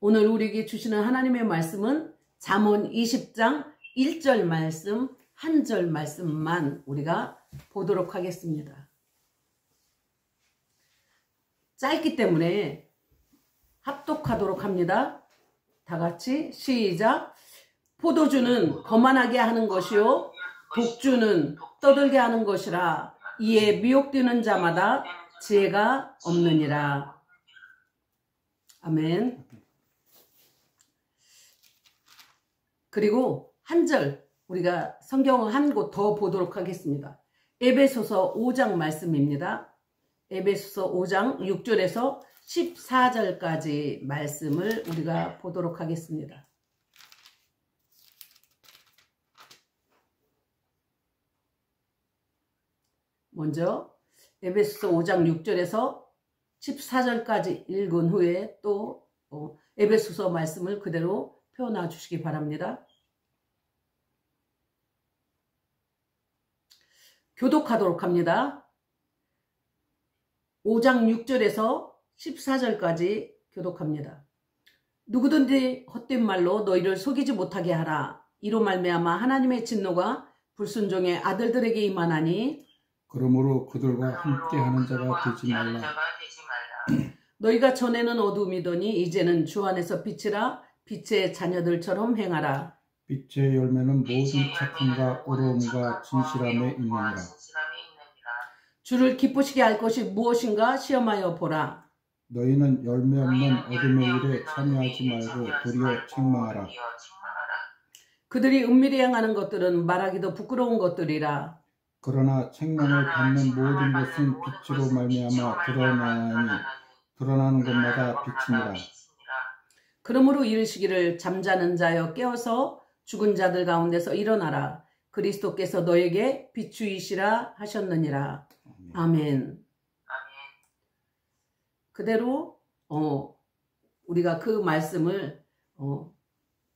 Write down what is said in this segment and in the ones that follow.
오늘 우리에게 주시는 하나님의 말씀은 잠언 20장 1절 말씀, 한 절 말씀만 우리가 보도록 하겠습니다. 짧기 때문에 합독하도록 합니다. 다 같이 시작. 포도주는 거만하게 하는 것이요 독주는 떠들게 하는 것이라. 이에 미혹되는 자마다 지혜가 없느니라. 아멘. 그리고 한 절 우리가 성경을 한 곳 더 보도록 하겠습니다. 에베소서 5장 말씀입니다. 에베소서 5장 6절에서 14절까지 말씀을 우리가 보도록 하겠습니다. 먼저 에베소서 5장 6절에서 14절까지 읽은 후에 또 에베소서 말씀을 그대로 표현해 주시기 바랍니다. 교독하도록 합니다. 5장 6절에서 14절까지 교독합니다. 누구든지 헛된 말로 너희를 속이지 못하게 하라. 이로 말미암아 하나님의 진노가 불순종의 아들들에게 임하나니 그러므로 그들과 함께하는 자가 되지 말라. 너희가 전에는 어두움이더니 이제는 주 안에서 빛이라. 빛의 자녀들처럼 행하라. 빛의 열매는 모든 착함과 의로움과 진실함에 있느니라. 주를 기쁘시게 할 것이 무엇인가 시험하여 보라. 너희는 열매 없는 어둠의 일에 참여하지 말고 도리어 책망하라. 그들이 은밀히 행하는 것들은 말하기도 부끄러운 것들이라. 그러나 책망을 받는 모든 것은 빛으로 말미암아 드러나니 드러나는 것마다 빛이니라. 그러므로 이르시기를 잠자는 자여 깨어서 죽은 자들 가운데서 일어나라. 그리스도께서 너에게 비추이시라 하셨느니라. 아멘. 그대로 우리가 그 말씀을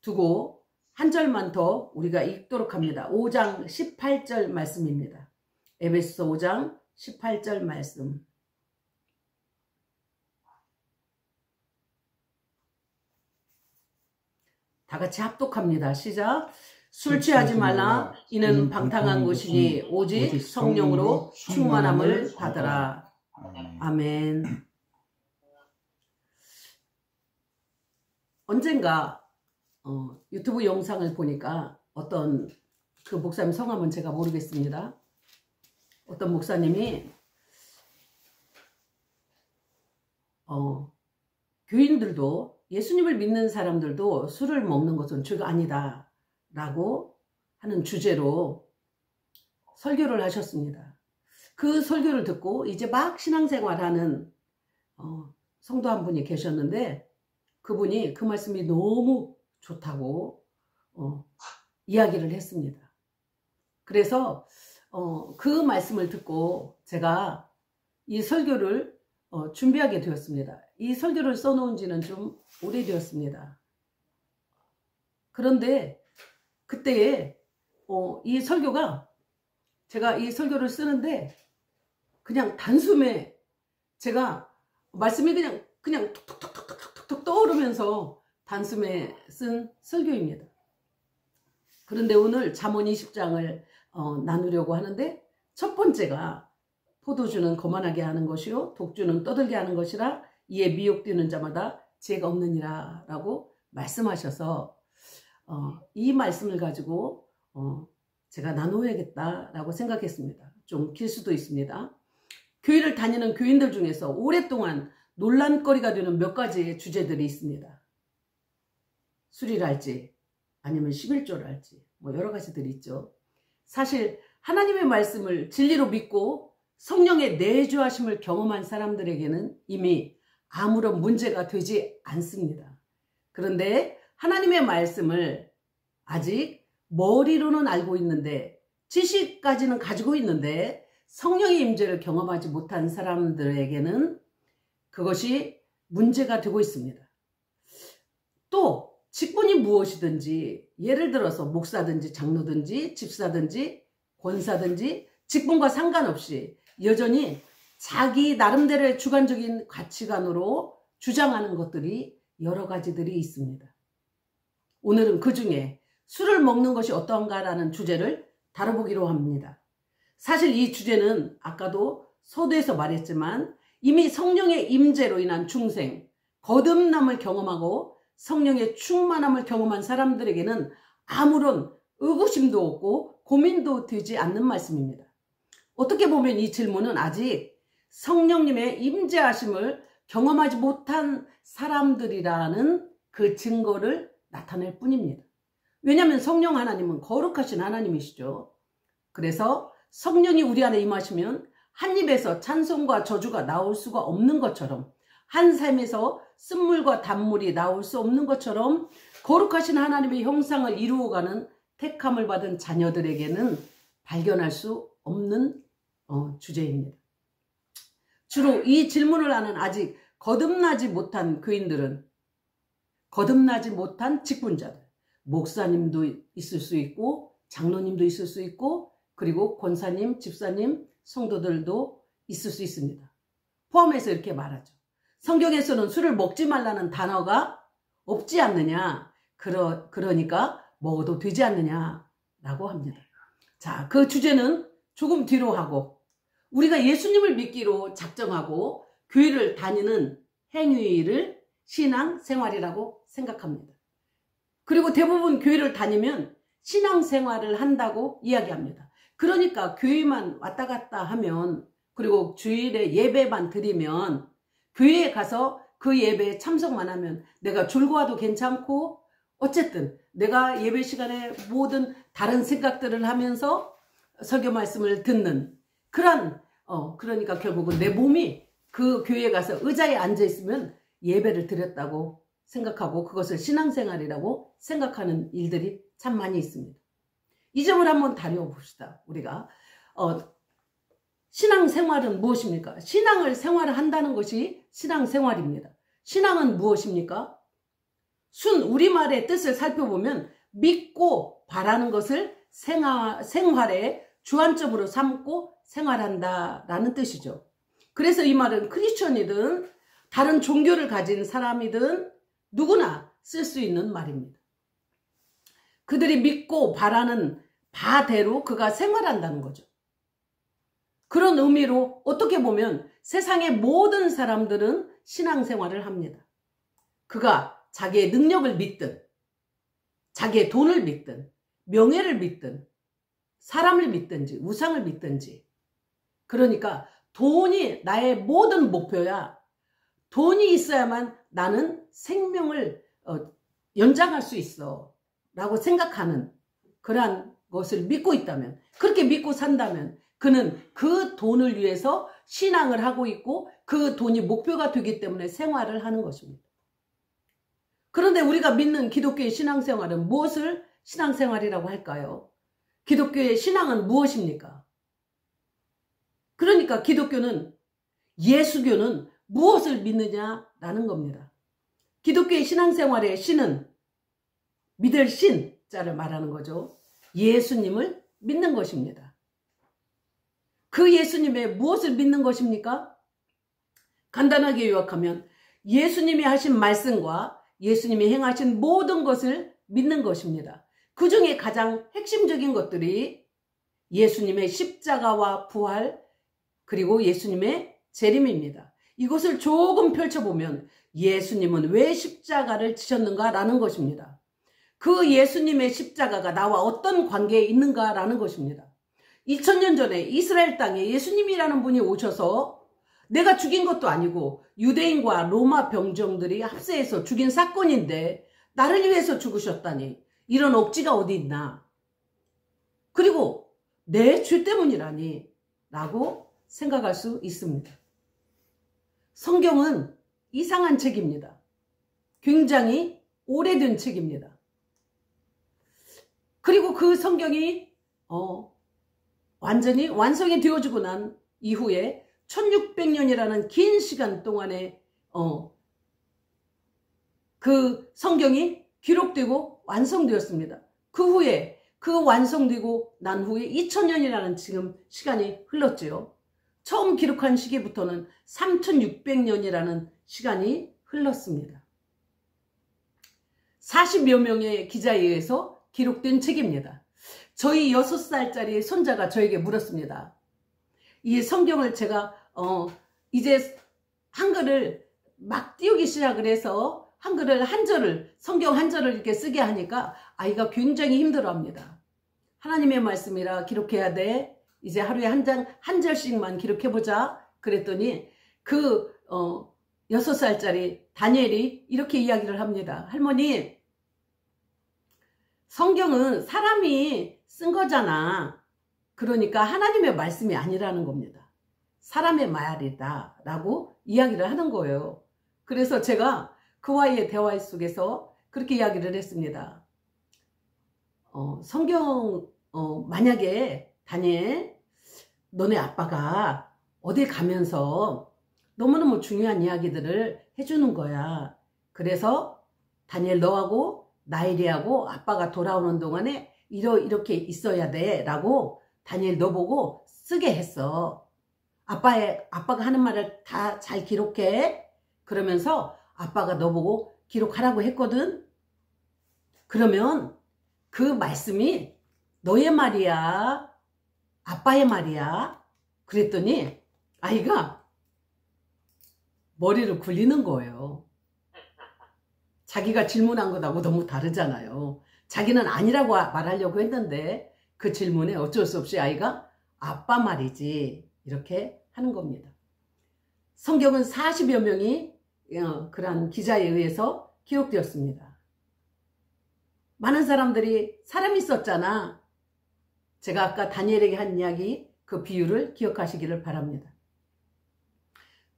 두고 한 절만 더 우리가 읽도록 합니다. 5장 18절 말씀입니다. 에베소서 5장 18절 말씀. 다 같이 합독합니다. 시작. 술 취하지 말라. 이는 방탕한 것이니 오직 성령으로 충만함을 받으라. 아멘. 언젠가 유튜브 영상을 보니까 어떤 그 목사님 성함은 제가 모르겠습니다. 어떤 목사님이 교인들도 예수님을 믿는 사람들도 술을 먹는 것은 죄가 아니다 라고 하는 주제로 설교를 하셨습니다. 그 설교를 듣고 이제 막 신앙생활하는 성도 한 분이 계셨는데 그분이 그 말씀이 너무 좋다고 이야기를 했습니다. 그래서 그 말씀을 듣고 제가 이 설교를 준비하게 되었습니다. 이 설교를 써놓은 지는 좀 오래되었습니다. 그런데 그때에 이 설교가 제가 이 설교를 쓰는데 그냥 단숨에 제가 말씀이 그냥 톡톡톡톡톡톡 떠오르면서 단숨에 쓴 설교입니다. 그런데 오늘 잠언 20장을 나누려고 하는데 첫 번째가 포도주는 거만하게 하는 것이요 독주는 떠들게 하는 것이라. 이에 미혹되는 자마다 지혜가 없느니라 라고 말씀하셔서 이 말씀을 가지고 제가 나누어야겠다라고 생각했습니다. 좀 길 수도 있습니다. 교회를 다니는 교인들 중에서 오랫동안 논란거리가 되는 몇 가지의 주제들이 있습니다. 술이랄지 아니면 11조랄지 뭐 여러 가지들이 있죠. 사실 하나님의 말씀을 진리로 믿고 성령의 내주하심을 경험한 사람들에게는 이미 아무런 문제가 되지 않습니다. 그런데 하나님의 말씀을 아직 머리로는 알고 있는데 지식까지는 가지고 있는데 성령의 임재를 경험하지 못한 사람들에게는 그것이 문제가 되고 있습니다. 또 직분이 무엇이든지 예를 들어서 목사든지 장로든지 집사든지 권사든지 직분과 상관없이 여전히 자기 나름대로의 주관적인 가치관으로 주장하는 것들이 여러 가지들이 있습니다. 오늘은 그 중에 술을 먹는 것이 어떠한가라는 주제를 다뤄보기로 합니다. 사실 이 주제는 아까도 서두에서 말했지만 이미 성령의 임재로 인한 중생, 거듭남을 경험하고 성령의 충만함을 경험한 사람들에게는 아무런 의구심도 없고 고민도 되지 않는 말씀입니다. 어떻게 보면 이 질문은 아직 성령님의 임재하심을 경험하지 못한 사람들이라는 그 증거를 나타낼 뿐입니다. 왜냐하면 성령 하나님은 거룩하신 하나님이시죠. 그래서 성령이 우리 안에 임하시면 한 입에서 찬송과 저주가 나올 수가 없는 것처럼, 한 삶에서 쓴물과 단물이 나올 수 없는 것처럼 거룩하신 하나님의 형상을 이루어가는 택함을 받은 자녀들에게는 발견할 수 없는 주제입니다. 주로 이 질문을 하는 아직 거듭나지 못한 교인들은, 거듭나지 못한 직분자들, 목사님도 있을 수 있고 장로님도 있을 수 있고 그리고 권사님, 집사님, 성도들도 있을 수 있습니다. 포함해서 이렇게 말하죠. 성경에서는 술을 먹지 말라는 단어가 없지 않느냐, 그러니까 먹어도 되지 않느냐라고 합니다. 자, 그 주제는 조금 뒤로 하고 우리가 예수님을 믿기로 작정하고 교회를 다니는 행위를 신앙생활이라고 생각합니다. 그리고 대부분 교회를 다니면 신앙생활을 한다고 이야기합니다. 그러니까 교회만 왔다 갔다 하면, 그리고 주일에 예배만 드리면, 교회에 가서 그 예배에 참석만 하면 내가 졸고 와도 괜찮고, 어쨌든 내가 예배 시간에 모든 다른 생각들을 하면서 설교 말씀을 듣는 그러니까 결국은 내 몸이 그 교회에 가서 의자에 앉아 있으면 예배를 드렸다고 생각하고 그것을 신앙생활이라고 생각하는 일들이 참 많이 있습니다. 이 점을 한번 다뤄봅시다. 우리가 신앙생활은 무엇입니까? 신앙을 생활을 한다는 것이 신앙생활입니다. 신앙은 무엇입니까? 우리말의 뜻을 살펴보면 믿고 바라는 것을 생활에 주안점으로 삼고 생활한다라는 뜻이죠. 그래서 이 말은 크리스천이든 다른 종교를 가진 사람이든 누구나 쓸 수 있는 말입니다. 그들이 믿고 바라는 바대로 그가 생활한다는 거죠. 그런 의미로 어떻게 보면 세상의 모든 사람들은 신앙생활을 합니다. 그가 자기의 능력을 믿든, 자기의 돈을 믿든, 명예를 믿든, 사람을 믿든지, 우상을 믿든지. 그러니까 돈이 나의 모든 목표야. 돈이 있어야만 나는 생명을 연장할 수 있어 라고 생각하는 그러한 것을 믿고 있다면, 그렇게 믿고 산다면 그는 그 돈을 위해서 신앙을 하고 있고 그 돈이 목표가 되기 때문에 생활을 하는 것입니다. 그런데 우리가 믿는 기독교의 신앙생활은 무엇을 신앙생활이라고 할까요? 기독교의 신앙은 무엇입니까? 그러니까 기독교는, 예수교는 무엇을 믿느냐라는 겁니다. 기독교의 신앙생활의 신은 믿을 신자를 말하는 거죠. 예수님을 믿는 것입니다. 그 예수님의 무엇을 믿는 것입니까? 간단하게 요약하면 예수님이 하신 말씀과 예수님이 행하신 모든 것을 믿는 것입니다. 그 중에 가장 핵심적인 것들이 예수님의 십자가와 부활, 그리고 예수님의 재림입니다. 이것을 조금 펼쳐보면 예수님은 왜 십자가를 지셨는가라는 것입니다. 그 예수님의 십자가가 나와 어떤 관계에 있는가라는 것입니다. 2000년 전에 이스라엘 땅에 예수님이라는 분이 오셔서 내가 죽인 것도 아니고 유대인과 로마 병정들이 합세해서 죽인 사건인데 나를 위해서 죽으셨다니, 이런 억지가 어디 있나. 그리고 내 죄 때문이라니 라고 생각할 수 있습니다. 성경은 이상한 책입니다. 굉장히 오래된 책입니다. 그리고 그 성경이 완전히 완성이 되어지고 난 이후에 1600년이라는 긴 시간 동안에 그 성경이 기록되고 완성되었습니다. 그 후에, 그 완성되고 난 후에 2000년이라는 지금 시간이 흘렀지요. 처음 기록한 시기부터는 3600년이라는 시간이 흘렀습니다. 40여 명의 기자에 의해서 기록된 책입니다. 저희 6살짜리 손자가 저에게 물었습니다. 이 성경을 제가 이제 한글을 막 띄우기 시작을 해서 한글을 성경 한 절을 이렇게 쓰게 하니까 아이가 굉장히 힘들어합니다. 하나님의 말씀이라 기록해야 돼. 이제 하루에 한 절씩만 기록해보자. 그랬더니 그 6살짜리 다니엘이 이렇게 이야기를 합니다. 할머니, 성경은 사람이 쓴 거잖아. 그러니까 하나님의 말씀이 아니라는 겁니다. 사람의 말이다 라고 이야기를 하는 거예요. 그래서 제가 그와의 대화 속에서 그렇게 이야기를 했습니다. 성경 만약에 다니엘, 너네 아빠가 어딜 가면서 너무너무 중요한 이야기들을 해주는 거야. 그래서 다니엘, 너하고 나엘이하고 아빠가 돌아오는 동안에 이렇게 있어야 돼 라고 다니엘 너 보고 쓰게 했어. 아빠가 하는 말을 다 잘 기록해. 그러면서 아빠가 너 보고 기록하라고 했거든. 그러면 그 말씀이 너의 말이야, 아빠의 말이야. 그랬더니 아이가 머리를 굴리는 거예요. 자기가 질문한 것하고 너무 다르잖아요. 자기는 아니라고 말하려고 했는데 그 질문에 어쩔 수 없이 아이가 아빠 말이지 이렇게 하는 겁니다. 성경은 40여 명이 그런 기자에 의해서 기록되었습니다. 많은 사람들이 사람이 썼잖아. 제가 아까 다니엘에게 한 이야기, 그 비유를 기억하시기를 바랍니다.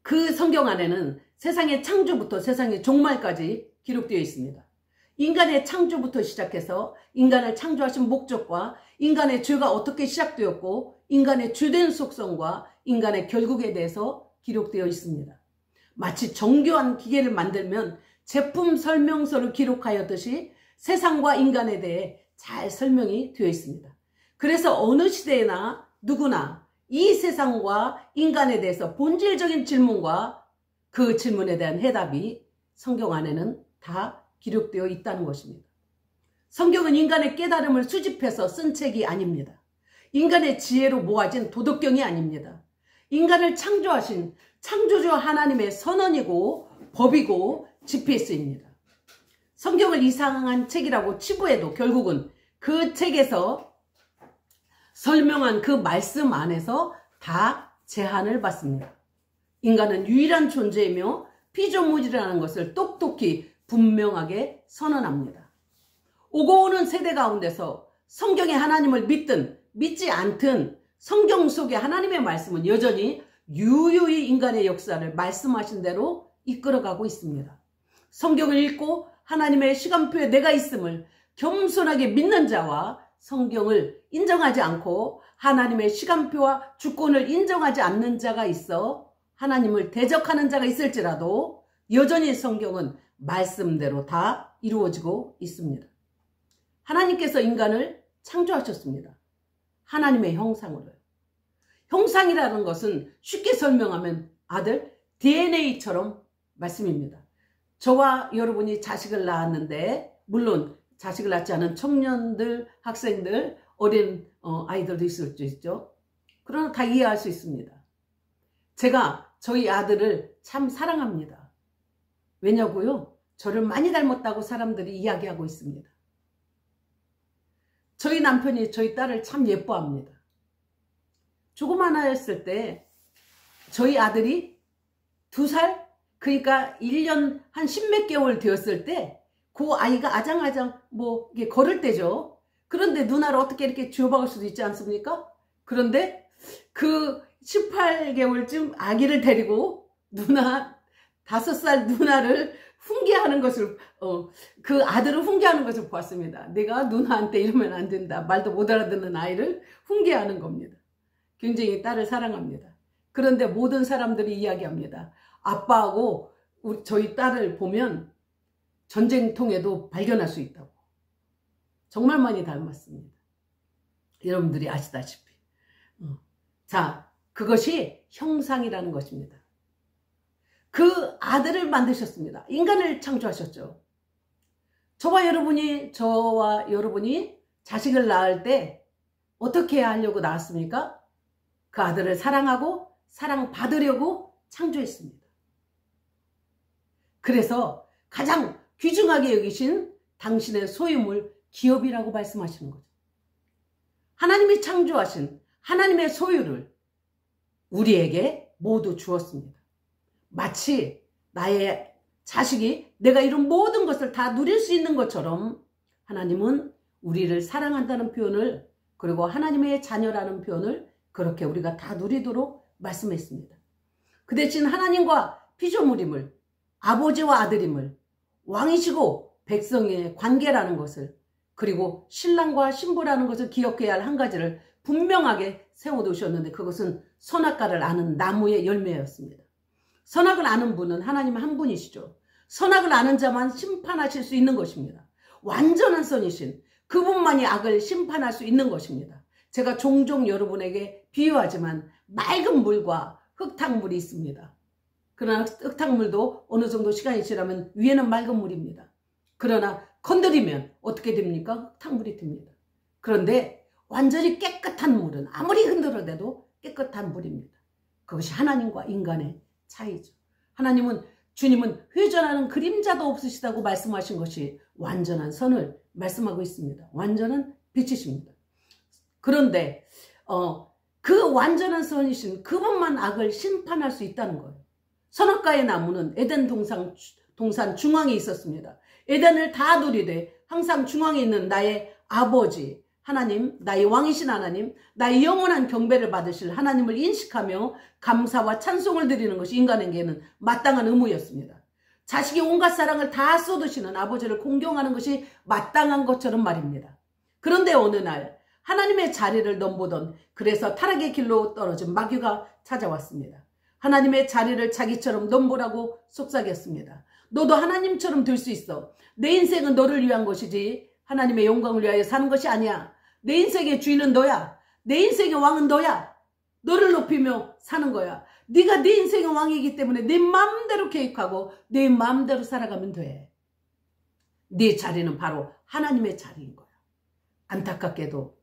그 성경 안에는 세상의 창조부터 세상의 종말까지 기록되어 있습니다. 인간의 창조부터 시작해서 인간을 창조하신 목적과 인간의 죄가 어떻게 시작되었고 인간의 주된 속성과 인간의 결국에 대해서 기록되어 있습니다. 마치 정교한 기계를 만들면 제품 설명서를 기록하였듯이 세상과 인간에 대해 잘 설명이 되어 있습니다. 그래서 어느 시대에나 누구나 이 세상과 인간에 대해서 본질적인 질문과 그 질문에 대한 해답이 성경 안에는 다 기록되어 있다는 것입니다. 성경은 인간의 깨달음을 수집해서 쓴 책이 아닙니다. 인간의 지혜로 모아진 도덕경이 아닙니다. 인간을 창조하신 창조주 하나님의 선언이고 법이고 GPS입니다. 성경을 이상한 책이라고 치부해도 결국은 그 책에서 설명한 그 말씀 안에서 다 제한을 받습니다. 인간은 유일한 존재이며 피조물이라는 것을 똑똑히 분명하게 선언합니다. 오고 오는 세대 가운데서 성경의 하나님을 믿든 믿지 않든 성경 속의 하나님의 말씀은 여전히 유유히 인간의 역사를 말씀하신 대로 이끌어가고 있습니다. 성경을 읽고 하나님의 시간표에 내가 있음을 겸손하게 믿는 자와 성경을 인정하지 않고 하나님의 시간표와 주권을 인정하지 않는 자가 있어 하나님을 대적하는 자가 있을지라도 여전히 성경은 말씀대로 다 이루어지고 있습니다. 하나님께서 인간을 창조하셨습니다. 하나님의 형상으로요. 형상이라는 것은 쉽게 설명하면 아들 DNA처럼 말씀입니다. 저와 여러분이 자식을 낳았는데 물론 자식을 낳지 않은 청년들, 학생들, 어린 아이들도 있을 수 있죠. 그러나 다 이해할 수 있습니다. 제가 저희 아들을 참 사랑합니다. 왜냐고요? 저를 많이 닮았다고 사람들이 이야기하고 있습니다. 저희 남편이 저희 딸을 참 예뻐합니다. 조그마했을 때 저희 아들이 2살? 그러니까 1년 한 10몇 개월 되었을 때 그 아이가 아장아장 이게 걸을 때죠. 그런데 누나를 어떻게 이렇게 쥐어박을 수도 있지 않습니까? 그런데 그 18개월쯤 아기를 데리고 5살 누나를 훈계하는 것을 그 아들을 훈계하는 것을 보았습니다. 내가 누나한테 이러면 안 된다. 말도 못 알아듣는 아이를 훈계하는 겁니다. 굉장히 딸을 사랑합니다. 그런데 모든 사람들이 이야기합니다. 아빠하고 저희 딸을 보면 전쟁통에도 발견할 수 있다고. 정말 많이 닮았습니다. 여러분들이 아시다시피. 자, 그것이 형상이라는 것입니다. 그 아들을 만드셨습니다. 인간을 창조하셨죠. 저와 여러분이 자식을 낳을 때 어떻게 하려고 낳았습니까? 그 아들을 사랑하고 사랑받으려고 창조했습니다. 그래서 가장 귀중하게 여기신 당신의 소유물 기업이라고 말씀하시는 거죠. 하나님이 창조하신 하나님의 소유를 우리에게 모두 주었습니다. 마치 나의 자식이 내가 이룬 모든 것을 다 누릴 수 있는 것처럼 하나님은 우리를 사랑한다는 표현을, 그리고 하나님의 자녀라는 표현을 그렇게 우리가 다 누리도록 말씀했습니다. 그 대신 하나님과 피조물임을, 아버지와 아들임을, 왕이시고 백성의 관계라는 것을, 그리고 신랑과 신부라는 것을 기억해야 할 한 가지를 분명하게 세워두셨는데, 그것은 선악과를 아는 나무의 열매였습니다. 선악을 아는 분은 하나님 한 분이시죠. 선악을 아는 자만 심판하실 수 있는 것입니다. 완전한 선이신 그분만이 악을 심판할 수 있는 것입니다. 제가 종종 여러분에게 비유하지만 맑은 물과 흙탕물이 있습니다. 그러나 흙탕물도 어느 정도 시간이 지나면 위에는 맑은 물입니다. 그러나 건드리면 어떻게 됩니까? 흙탕물이 됩니다. 그런데 완전히 깨끗한 물은 아무리 흔들어대도 깨끗한 물입니다. 그것이 하나님과 인간의 차이죠. 주님은 회전하는 그림자도 없으시다고 말씀하신 것이 완전한 선을 말씀하고 있습니다. 완전한 빛이십니다. 그런데 그 완전한 선이신 그분만 악을 심판할 수 있다는 거예요. 선악과의 나무는 에덴 동산 중앙에 있었습니다. 에덴을 다 누리되 항상 중앙에 있는 나의 아버지 하나님, 나의 왕이신 하나님, 나의 영원한 경배를 받으실 하나님을 인식하며 감사와 찬송을 드리는 것이 인간에게는 마땅한 의무였습니다. 자식이 온갖 사랑을 다 쏟으시는 아버지를 공경하는 것이 마땅한 것처럼 말입니다. 그런데 어느 날 하나님의 자리를 넘보던, 그래서 타락의 길로 떨어진 마귀가 찾아왔습니다. 하나님의 자리를 자기처럼 넘보라고 속삭였습니다. 너도 하나님처럼 될 수 있어. 내 인생은 너를 위한 것이지 하나님의 영광을 위하여 사는 것이 아니야. 내 인생의 주인은 너야. 내 인생의 왕은 너야. 너를 높이며 사는 거야. 네가 네 인생의 왕이기 때문에 네 마음대로 계획하고 네 마음대로 살아가면 돼. 네 자리는 바로 하나님의 자리인 거야. 안타깝게도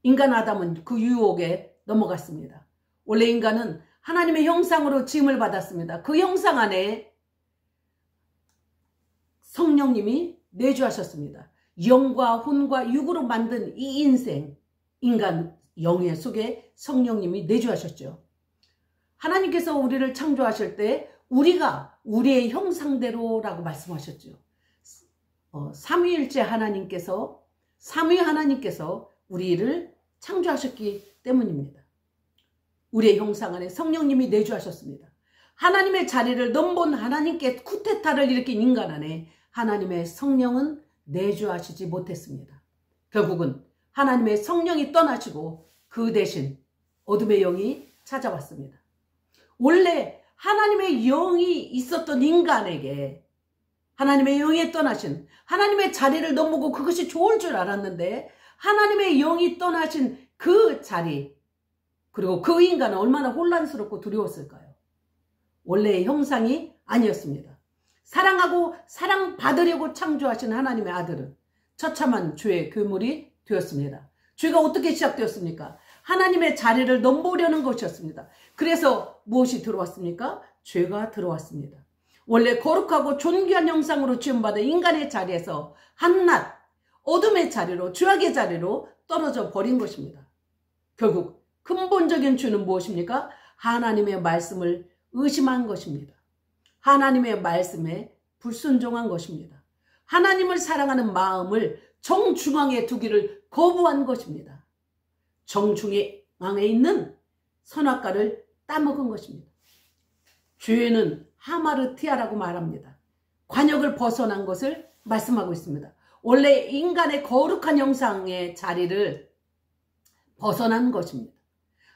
인간 아담은 그 유혹에 넘어갔습니다. 원래 인간은 하나님의 형상으로 지음을 받았습니다. 그 형상 안에 성령님이 내주하셨습니다. 영과 혼과 육으로 만든 이 인생, 인간 영의 속에 성령님이 내주하셨죠. 하나님께서 우리를 창조하실 때 우리가 우리의 형상대로라고 말씀하셨죠. 삼위일체 하나님께서 우리를 창조하셨기 때문입니다. 우리의 형상 안에 성령님이 내주하셨습니다. 하나님의 자리를 넘본 하나님께 쿠데타를 일으킨 인간 안에 하나님의 성령은 내주하시지 못했습니다. 결국은 하나님의 성령이 떠나시고 그 대신 어둠의 영이 찾아왔습니다. 원래 하나님의 영이 있었던 인간에게 하나님의 영이 떠나신, 하나님의 자리를 넘보고 그것이 좋을 줄 알았는데 하나님의 영이 떠나신 그 자리, 그리고 그 인간은 얼마나 혼란스럽고 두려웠을까요? 원래의 형상이 아니었습니다. 사랑하고 사랑받으려고 창조하신 하나님의 아들은 처참한 죄의 괴물이 되었습니다. 죄가 어떻게 시작되었습니까? 하나님의 자리를 넘보려는 것이었습니다. 그래서 무엇이 들어왔습니까? 죄가 들어왔습니다. 원래 거룩하고 존귀한 형상으로 지음받은 인간의 자리에서 한낱 어둠의 자리로, 죄악의 자리로 떨어져 버린 것입니다. 결국 근본적인 죄는 무엇입니까? 하나님의 말씀을 의심한 것입니다. 하나님의 말씀에 불순종한 것입니다. 하나님을 사랑하는 마음을 정중앙에 두기를 거부한 것입니다. 정중앙에 있는 선악과를 따먹은 것입니다. 죄는 하마르티아라고 말합니다. 관역을 벗어난 것을 말씀하고 있습니다. 원래 인간의 거룩한 형상의 자리를 벗어난 것입니다.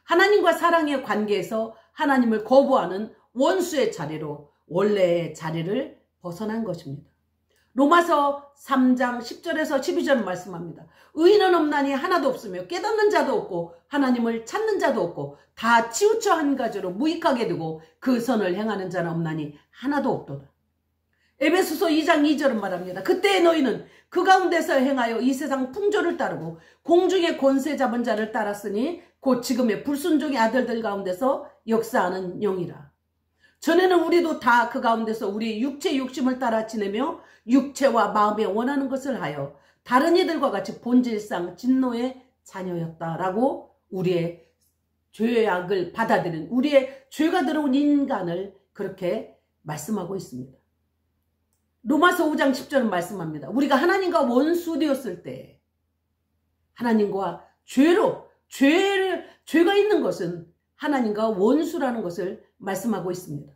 하나님과 사랑의 관계에서 하나님을 거부하는 원수의 자리로 원래의 자리를 벗어난 것입니다. 로마서 3장 10절에서 12절 말씀합니다. 의인은 없나니 하나도 없으며 깨닫는 자도 없고 하나님을 찾는 자도 없고 다 치우쳐 한 가지로 무익하게 되고 그 선을 행하는 자는 없나니 하나도 없도다. 에베소서 2장 2절은 말합니다. 그때 너희는 그 가운데서 행하여 이 세상 풍조를 따르고 공중의 권세 잡은 자를 따랐으니 곧 지금의 불순종의 아들들 가운데서 역사하는 영이라. 전에는 우리도 다 그 가운데서 우리 육체 욕심을 따라 지내며 육체와 마음에 원하는 것을 하여 다른 이들과 같이 본질상 진노의 자녀였다라고 우리의 죄악을 받아들인 우리의 죄가 들어온 인간을 그렇게 말씀하고 있습니다. 로마서 5장 10절은 말씀합니다. 우리가 하나님과 원수 되었을 때 하나님과 죄가 있는 것은 하나님과 원수라는 것을 말씀하고 있습니다.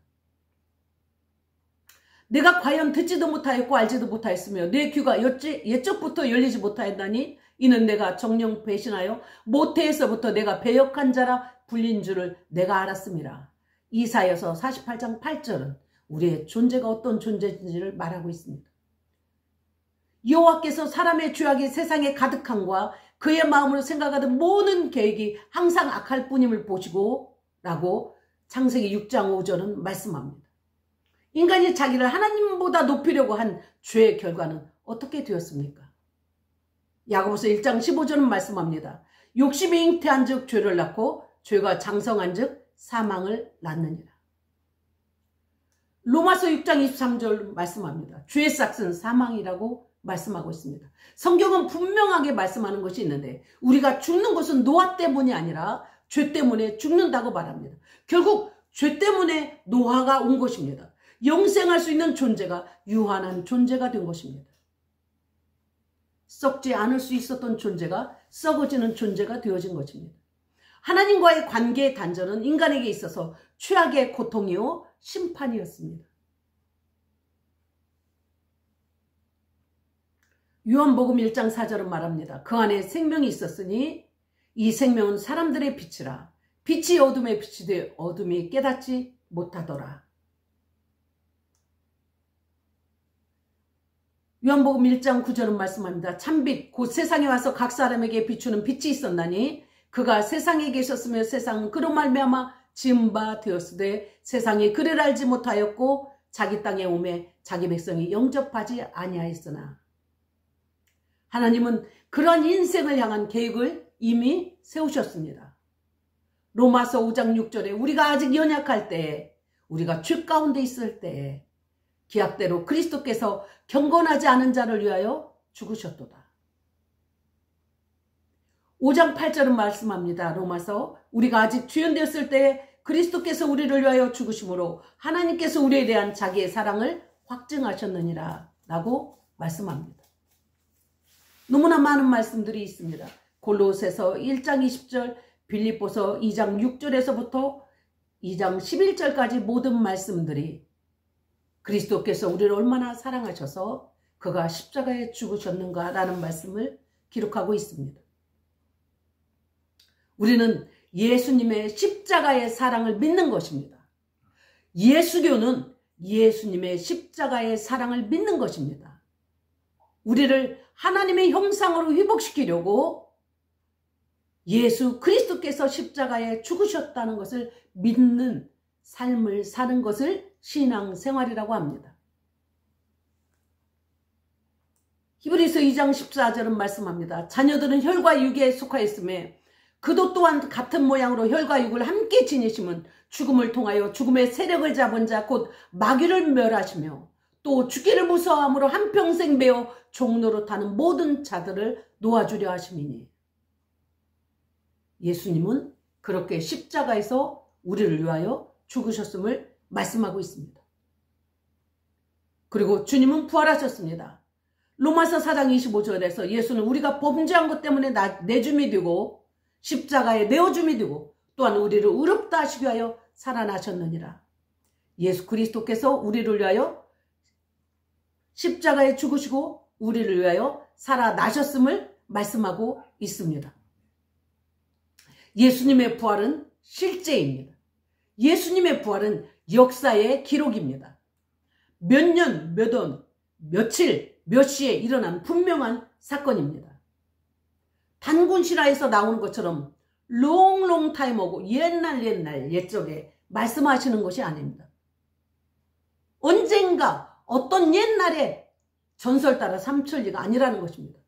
내가 과연 듣지도 못하였고 알지도 못하였으며 내 귀가 옛적부터 열리지 못하였나니 이는 내가 정령 배신하여 모태에서부터 내가 배역한 자라 불린 줄을 내가 알았음이라. 이사야서 48장 8절은 우리의 존재가 어떤 존재인지를 말하고 있습니다. 여호와께서 사람의 죄악이 세상에 가득함과 그의 마음으로 생각하던 모든 계획이 항상 악할 뿐임을 보시고 라고 창세기 6장 5절은 말씀합니다. 인간이 자기를 하나님보다 높이려고 한 죄의 결과는 어떻게 되었습니까? 야고보서 1장 15절은 말씀합니다. 욕심이 잉태한 즉 죄를 낳고 죄가 장성한 즉 사망을 낳느니라. 로마서 6장 23절 말씀합니다. 죄의 싹은 사망이라고 말씀하고 있습니다. 성경은 분명하게 말씀하는 것이 있는데 우리가 죽는 것은 노화 때문이 아니라 죄 때문에 죽는다고 말합니다. 결국 죄 때문에 노화가 온 것입니다. 영생할 수 있는 존재가 유한한 존재가 된 것입니다. 썩지 않을 수 있었던 존재가 썩어지는 존재가 되어진 것입니다. 하나님과의 관계의 단절은 인간에게 있어서 최악의 고통이요 심판이었습니다. 요한복음 1장 4절은 말합니다. 그 안에 생명이 있었으니 이 생명은 사람들의 빛이라. 빛이 어둠에 비치되 어둠이 깨닫지 못하더라. 요한복음 1장 9절은 말씀합니다. 참빛 곧 세상에 와서 각 사람에게 비추는 빛이 있었나니 그가 세상에 계셨으며 세상은 그로 말미암아 지은 바 되었으되 세상이 그를 알지 못하였고 자기 땅에 오매 자기 백성이 영접하지 아니하였으나 하나님은 그러한 인생을 향한 계획을 이미 세우셨습니다. 로마서 5장 6절에 우리가 아직 연약할 때에 우리가 죄 가운데 있을 때에 기약대로 그리스도께서 경건하지 않은 자를 위하여 죽으셨도다. 5장 8절은 말씀합니다. 로마서 우리가 아직 죄인되었을 때에 그리스도께서 우리를 위하여 죽으심으로 하나님께서 우리에 대한 자기의 사랑을 확증하셨느니라 라고 말씀합니다. 너무나 많은 말씀들이 있습니다. 골로새서 1장 20절, 빌립보서 2장 6절에서부터 2장 11절까지 모든 말씀들이 그리스도께서 우리를 얼마나 사랑하셔서 그가 십자가에 죽으셨는가라는 말씀을 기록하고 있습니다. 우리는 예수님의 십자가의 사랑을 믿는 것입니다. 예수교는 예수님의 십자가의 사랑을 믿는 것입니다. 우리를 하나님의 형상으로 회복시키려고 예수 그리스도께서 십자가에 죽으셨다는 것을 믿는 삶을 사는 것을 신앙생활이라고 합니다. 히브리서 2장 14절은 말씀합니다. 자녀들은 혈과 육에 속하였음에 그도 또한 같은 모양으로 혈과 육을 함께 지니심은 죽음을 통하여 죽음의 세력을 잡은 자 곧 마귀를 멸하시며 또 죽기를 무서워함으로 한평생 배워 종노릇하는 모든 자들을 놓아주려 하심이니. 예수님은 그렇게 십자가에서 우리를 위하여 죽으셨음을 말씀하고 있습니다. 그리고 주님은 부활하셨습니다. 로마서 4장 25절에서 예수는 우리가 범죄한 것 때문에 내줌이 되고 십자가에 내어줌이 되고 또한 우리를 의롭다 하시기 위하여 살아나셨느니라. 예수 그리스도께서 우리를 위하여 십자가에 죽으시고 우리를 위하여 살아나셨음을 말씀하고 있습니다. 예수님의 부활은 실제입니다. 예수님의 부활은 역사의 기록입니다. 몇 년, 몇 원, 며칠, 몇 시에 일어난 분명한 사건입니다. 단군 실화에서 나오는 것처럼 롱 타임하고 옛날 옛적에 말씀하시는 것이 아닙니다. 언젠가 어떤 옛날의 전설 따라 삼천리가 아니라는 것입니다.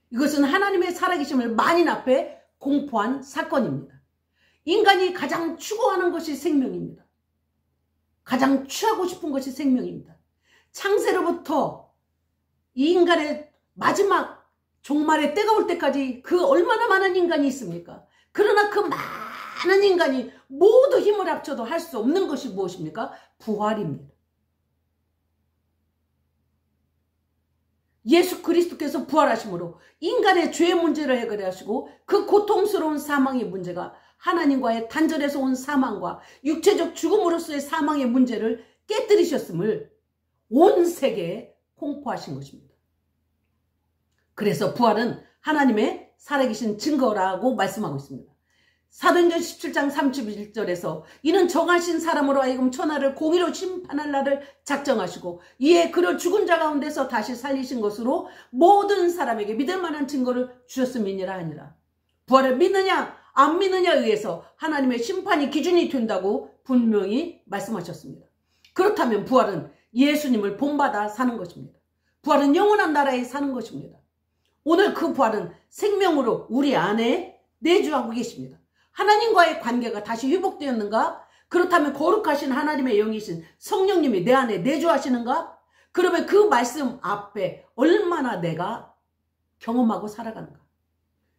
이것은 하나님의 살아계심을 만인 앞에 공포한 사건입니다. 인간이 가장 추구하는 것이 생명입니다. 가장 취하고 싶은 것이 생명입니다. 창세로부터 이 인간의 마지막 종말의 때가 올 때까지 그 얼마나 많은 인간이 있습니까? 그러나 그 많은 인간이 모두 힘을 합쳐도 할 수 없는 것이 무엇입니까? 부활입니다. 예수 그리스도께서 부활하심으로 인간의 죄의 문제를 해결하시고 그 고통스러운 사망의 문제가 하나님과의 단절에서 온 사망과 육체적 죽음으로서의 사망의 문제를 깨뜨리셨음을 온 세계에 공포하신 것입니다. 그래서 부활은 하나님의 살아계신 증거라고 말씀하고 있습니다. 사도행전 17장 31절에서 이는 정하신 사람으로 하여금 천하를 공의로 심판할 날을 작정하시고 이에 그를 죽은 자 가운데서 다시 살리신 것으로 모든 사람에게 믿을 만한 증거를 주셨음이니라 하니라. 부활을 믿느냐 안 믿느냐에 의해서 하나님의 심판이 기준이 된다고 분명히 말씀하셨습니다. 그렇다면 부활은 예수님을 본받아 사는 것입니다. 부활은 영원한 나라에 사는 것입니다. 오늘 그 부활은 생명으로 우리 안에 내주하고 계십니다. 하나님과의 관계가 다시 회복되었는가? 그렇다면 거룩하신 하나님의 영이신 성령님이 내 안에 내주하시는가? 그러면 그 말씀 앞에 얼마나 내가 경험하고 살아가는가?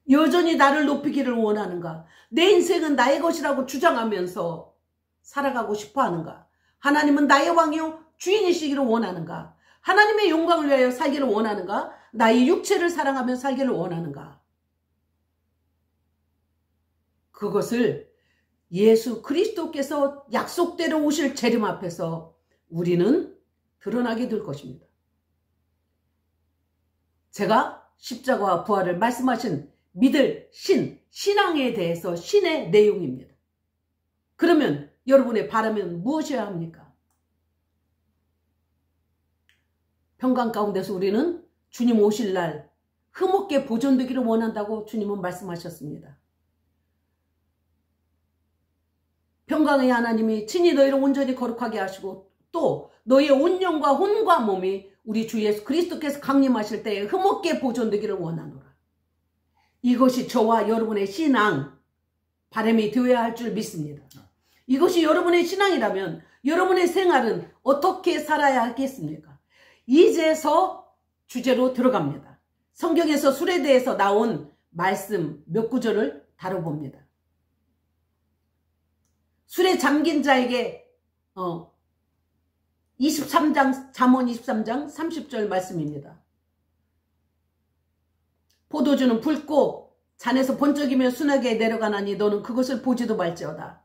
여전히 나를 높이기를 원하는가? 내 인생은 나의 것이라고 주장하면서 살아가고 싶어 하는가? 하나님은 나의 왕이요 주인이시기를 원하는가? 하나님의 영광을 위하여 살기를 원하는가? 나의 육체를 사랑하며 살기를 원하는가? 그것을 예수 그리스도께서 약속대로 오실 재림 앞에서 우리는 드러나게 될 것입니다. 제가 십자가와 부활을 말씀하신 믿을 신앙에 대해서 신의 내용입니다. 그러면 여러분의 바람은 무엇이어야 합니까? 평강 가운데서 우리는 주님 오실 날 흠없게 보존되기를 원한다고 주님은 말씀하셨습니다. 평강의 하나님이 친히 너희를 온전히 거룩하게 하시고 또 너희의 온 영과 혼과 몸이 우리 주 예수 그리스도께서 강림하실 때에 흠없게 보존되기를 원하노라. 이것이 저와 여러분의 신앙 바람이 되어야 할 줄 믿습니다. 이것이 여러분의 신앙이라면 여러분의 생활은 어떻게 살아야 하겠습니까? 이제서 주제로 들어갑니다. 성경에서 술에 대해서 나온 말씀 몇 구절을 다뤄봅니다. 술에 잠긴 자에게 23장 잠언 23장 30절 말씀입니다. 포도주는 붉고 잔에서 번쩍이며 순하게 내려가나니 너는 그것을 보지도 말지어다.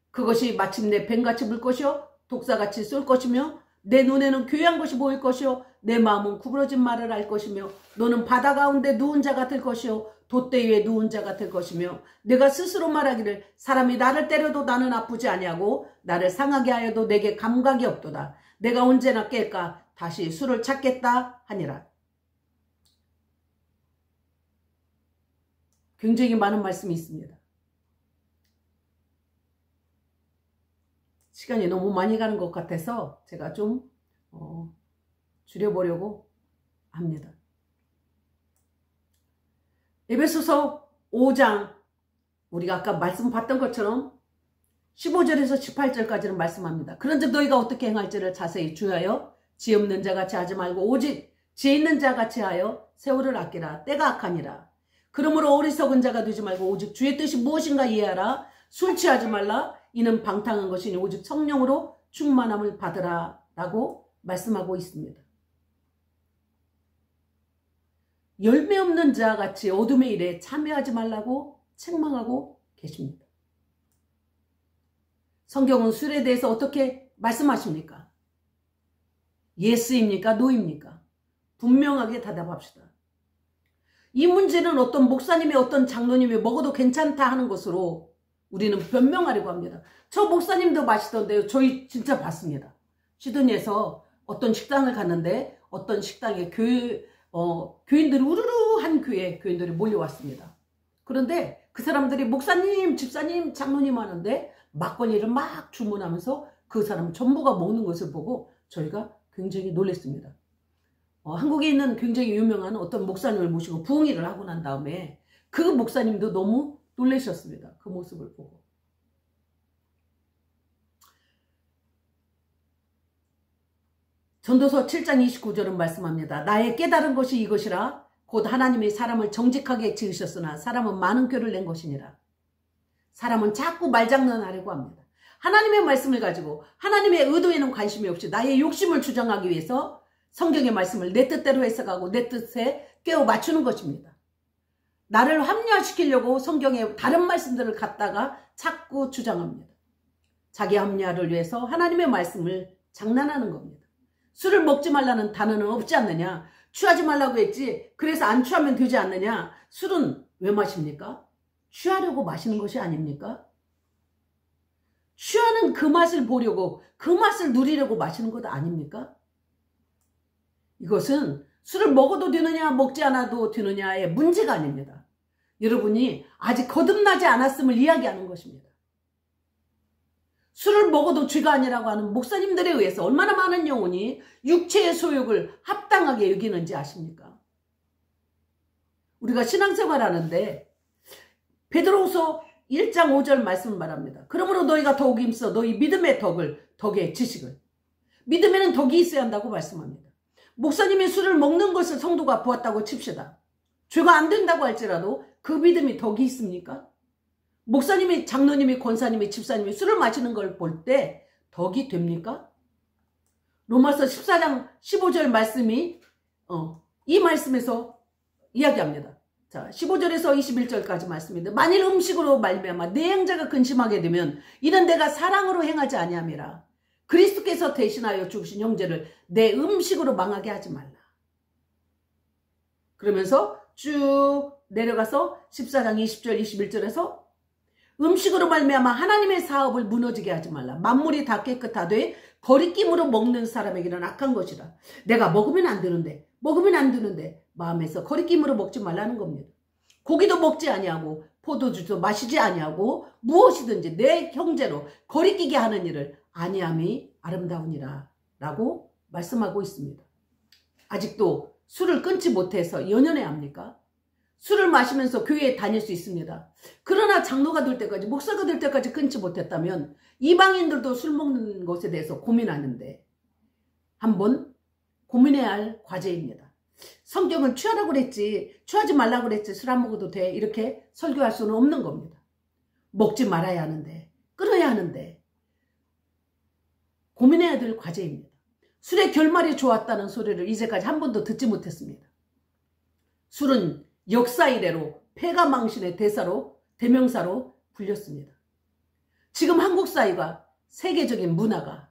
그것이 마침내 뱀같이 물 것이요 독사같이 쏠 것이며 내 눈에는 교회한 것이 보일 것이요 내 마음은 구부러진 말을 알 것이며 너는 바다 가운데 누운 자가 될 것이요 돛대 위에 누운 자가 될 것이며 내가 스스로 말하기를 사람이 나를 때려도 나는 아프지 아니하고 나를 상하게 하여도 내게 감각이 없도다. 내가 언제나 깰까 다시 술을 찾겠다 하니라. 굉장히 많은 말씀이 있습니다. 시간이 너무 많이 가는 것 같아서 제가 좀 줄여보려고 합니다. 에베소서 5장 우리가 아까 말씀 봤던 것처럼 15절에서 18절까지는 말씀합니다. 그런즉 너희가 어떻게 행할지를 자세히 주의하여 지혜 없는 자같이 하지 말고 오직 지혜 있는 자같이 하여 세월을 아끼라. 때가 악하니라. 그러므로 어리석은 자가 되지 말고 오직 주의 뜻이 무엇인가 이해하라. 술 취하지 말라. 이는 방탕한 것이니 오직 성령으로 충만함을 받으라 라고 말씀하고 있습니다. 열매 없는 자같이 어둠의 일에 참여하지 말라고 책망하고 계십니다. 성경은 술에 대해서 어떻게 말씀하십니까? 예스입니까? 노입니까? 분명하게 대답합시다. 이 문제는 어떤 목사님이 어떤 장로님이 먹어도 괜찮다 하는 것으로 우리는 변명하려고 합니다. 저 목사님도 마시던데요. 저희 진짜 봤습니다. 시드니에서 어떤 식당을 갔는데 어떤 식당에 교인들이 우르르 한 교인들이 몰려왔습니다. 그런데 그 사람들이 목사님, 집사님, 장로님 하는데 막걸리를 막 주문하면서 그 사람 전부가 먹는 것을 보고 저희가 굉장히 놀랐습니다. 한국에 있는 굉장히 유명한 어떤 목사님을 모시고 부흥회를 하고 난 다음에 그 목사님도 너무 놀라셨습니다. 그 모습을 보고. 전도서 7장 29절은 말씀합니다. 나의 깨달은 것이 이것이라 곧 하나님이 사람을 정직하게 지으셨으나 사람은 많은 꾀를 낸 것이니라. 사람은 자꾸 말장난하려고 합니다. 하나님의 말씀을 가지고 하나님의 의도에는 관심이 없이 나의 욕심을 주장하기 위해서 성경의 말씀을 내 뜻대로 해석하고 내 뜻에 깨워 맞추는 것입니다. 나를 합리화시키려고 성경의 다른 말씀들을 갖다가 자꾸 주장합니다. 자기 합리화를 위해서 하나님의 말씀을 장난하는 겁니다. 술을 먹지 말라는 단어는 없지 않느냐? 취하지 말라고 했지 그래서 안 취하면 되지 않느냐? 술은 왜 마십니까? 취하려고 마시는 것이 아닙니까? 취하는 그 맛을 보려고 그 맛을 누리려고 마시는 것 아닙니까? 이것은 술을 먹어도 되느냐 먹지 않아도 되느냐의 문제가 아닙니다. 여러분이 아직 거듭나지 않았음을 이야기하는 것입니다. 술을 먹어도 죄가 아니라고 하는 목사님들에 의해서 얼마나 많은 영혼이 육체의 소욕을 합당하게 여기는지 아십니까? 우리가 신앙생활 하는데 베드로후서 1장 5절 말씀을 말합니다. 그러므로 너희가 더욱 힘써 너희 믿음의 덕의 지식을. 믿음에는 덕이 있어야 한다고 말씀합니다. 목사님이 술을 먹는 것을 성도가 보았다고 칩시다. 죄가 안 된다고 할지라도 그 믿음이 덕이 있습니까? 목사님이, 장로님이, 권사님이, 집사님이 술을 마시는 걸 볼 때 덕이 됩니까? 로마서 14장 15절 말씀이 이 말씀에서 이야기합니다. 자, 15절에서 21절까지 말씀인데 만일 음식으로 말미암아 내 행자가 근심하게 되면 이는 내가 사랑으로 행하지 아니함이라. 그리스도께서 대신하여 죽으신 형제를 내 음식으로 망하게 하지 말라. 그러면서 쭉 내려가서 14장 20절 21절에서 음식으로 말미암아 하나님의 사업을 무너지게 하지 말라. 만물이 다 깨끗하되 거리낌으로 먹는 사람에게는 악한 것이라. 내가 먹으면 안 되는데 마음에서 거리낌으로 먹지 말라는 겁니다. 고기도 먹지 아니하고 포도주도 마시지 아니하고 무엇이든지 내 형제로 거리끼게 하는 일을 아니함이 아름다우니라 라고 말씀하고 있습니다. 아직도 술을 끊지 못해서 연연해 합니까? 술을 마시면서 교회에 다닐 수 있습니다. 그러나 장로가 될 때까지, 목사가 될 때까지 끊지 못했다면 이방인들도 술 먹는 것에 대해서 고민하는데 한번 고민해야 할 과제입니다. 성경은 취하라고 그랬지, 취하지 말라고 그랬지, 술 안 먹어도 돼 이렇게 설교할 수는 없는 겁니다. 먹지 말아야 하는데, 끊어야 하는데 고민해야 될 과제입니다. 술의 결말이 좋았다는 소리를 이제까지 한 번도 듣지 못했습니다. 술은 역사 이래로 폐가망신의 대명사로 불렸습니다. 지금 한국 사회가 세계적인 문화가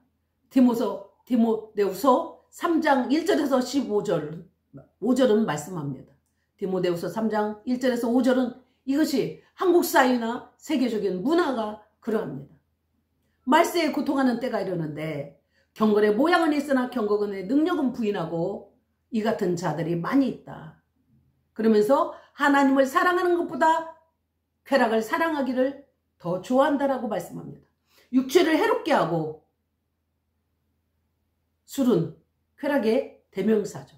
디모데후서 3장 1절에서 5절은 말씀합니다. 디모데후서 3장 1절에서 5절은 이것이 한국 사회나 세계적인 문화가 그러합니다. 말세에 고통하는 때가 이르는데 경건의 모양은 있으나 경건의 능력은 부인하고 이 같은 자들이 많이 있다. 그러면서 하나님을 사랑하는 것보다 쾌락을 사랑하기를 더 좋아한다라고 말씀합니다. 육체를 해롭게 하고 술은 쾌락의 대명사죠.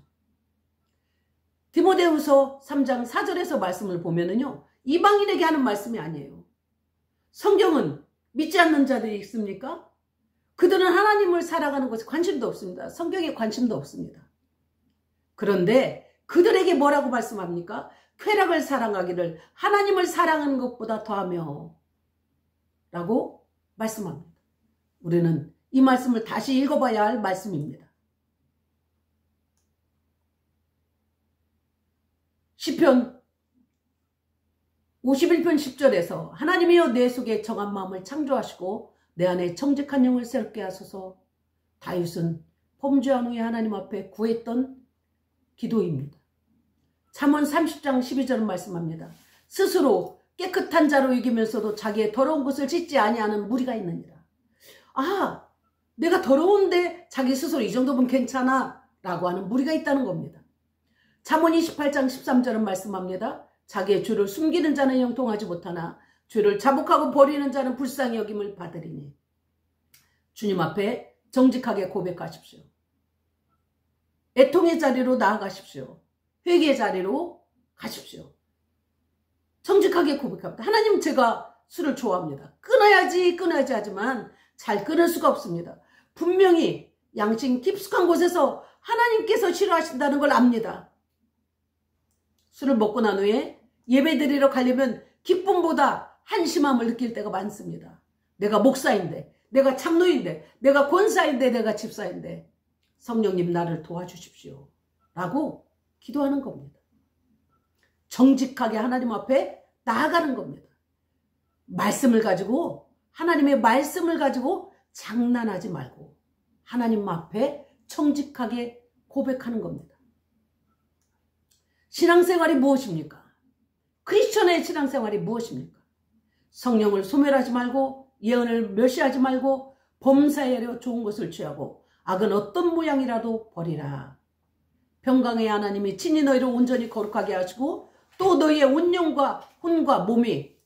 디모데후서 3장 4절에서 말씀을 보면은요, 이방인에게 하는 말씀이 아니에요. 성경은 믿지 않는 자들이 있습니까? 그들은 하나님을 살아가는 것에 관심도 없습니다. 성경에 관심도 없습니다. 그런데 그들에게 뭐라고 말씀합니까? 쾌락을 사랑하기를 하나님을 사랑하는 것보다 더하며 라고 말씀합니다. 우리는 이 말씀을 다시 읽어봐야 할 말씀입니다. 시편 51편 10절에서 하나님이여 내 속에 정한 마음을 창조하시고 내 안에 정직한 영을 새롭게 하소서. 다윗은 범죄한 후에 하나님 앞에 구했던 기도입니다. 잠언 30장 12절은 말씀합니다. 스스로 깨끗한 자로 여기면서도 자기의 더러운 것을 짓지 아니하는 무리가 있느니라. 아, 내가 더러운데 자기 스스로 이 정도면 괜찮아 라고 하는 무리가 있다는 겁니다. 잠언 28장 13절은 말씀합니다. 자기의 죄를 숨기는 자는 형통하지 못하나 죄를 자복하고 버리는 자는 불쌍히 여김을 받으리니. 주님 앞에 정직하게 고백하십시오. 애통의 자리로 나아가십시오. 회개의 자리로 가십시오. 정직하게 고백합니다. 하나님, 제가 술을 좋아합니다. 끊어야지 하지만 잘 끊을 수가 없습니다. 분명히 양심 깊숙한 곳에서 하나님께서 싫어하신다는 걸 압니다. 술을 먹고 난 후에 예배드리러 가려면 기쁨보다 한심함을 느낄 때가 많습니다. 내가 목사인데, 내가 장로인데, 내가 권사인데, 내가 집사인데 성령님 나를 도와주십시오 라고 기도하는 겁니다. 정직하게 하나님 앞에 나아가는 겁니다. 말씀을 가지고, 하나님의 말씀을 가지고 장난하지 말고 하나님 앞에 정직하게 고백하는 겁니다. 신앙생활이 무엇입니까? 크리스천의 신앙생활이 무엇입니까? 성령을 소멸하지 말고, 예언을 멸시하지 말고, 범사에 좋은 것을 취하고 악은 어떤 모양이라도 버리라. 평강의 하나님이 친히 너희를 온전히 거룩하게 하시고 또 너희의 온영과 혼과 몸이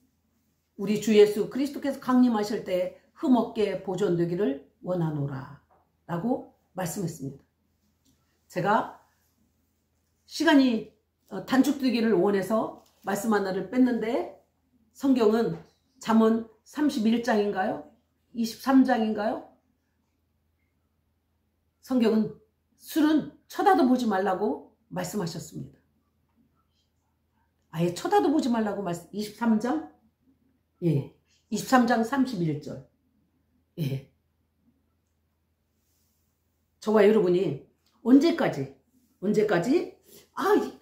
우리 주 예수 그리스도께서 강림하실 때 흠없게 보존되기를 원하노라 라고 말씀했습니다. 제가 시간이 단축되기를 원해서 말씀 하나를 뺐는데, 성경은 잠언 31장인가요? 23장인가요? 성경은 술은 쳐다도 보지 말라고 말씀하셨습니다. 아예 쳐다도 보지 말라고 23장? 예. 23장 31절. 예. 저와 여러분이 언제까지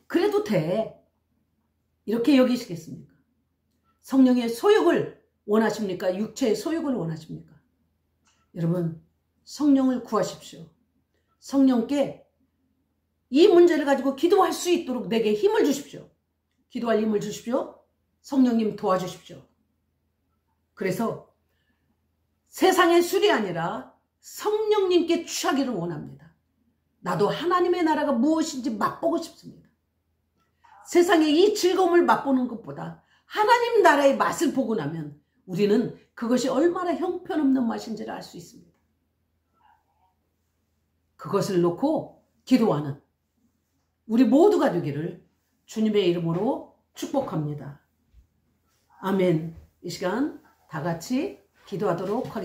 그래도 돼 이렇게 여기시겠습니까? 성령의 소욕을 원하십니까? 육체의 소욕을 원하십니까? 여러분, 성령을 구하십시오. 성령께 이 문제를 가지고 기도할 수 있도록 내게 힘을 주십시오. 기도할 힘을 주십시오. 성령님 도와주십시오. 그래서 세상의 술이 아니라 성령님께 취하기를 원합니다. 나도 하나님의 나라가 무엇인지 맛보고 싶습니다. 세상의 이 즐거움을 맛보는 것보다 하나님 나라의 맛을 보고 나면 우리는 그것이 얼마나 형편없는 맛인지를 알 수 있습니다. 그것을 놓고 기도하는 우리 모두가 되기를 주님의 이름으로 축복합니다. 아멘. 이 시간 다 같이 기도하도록 하겠습니다.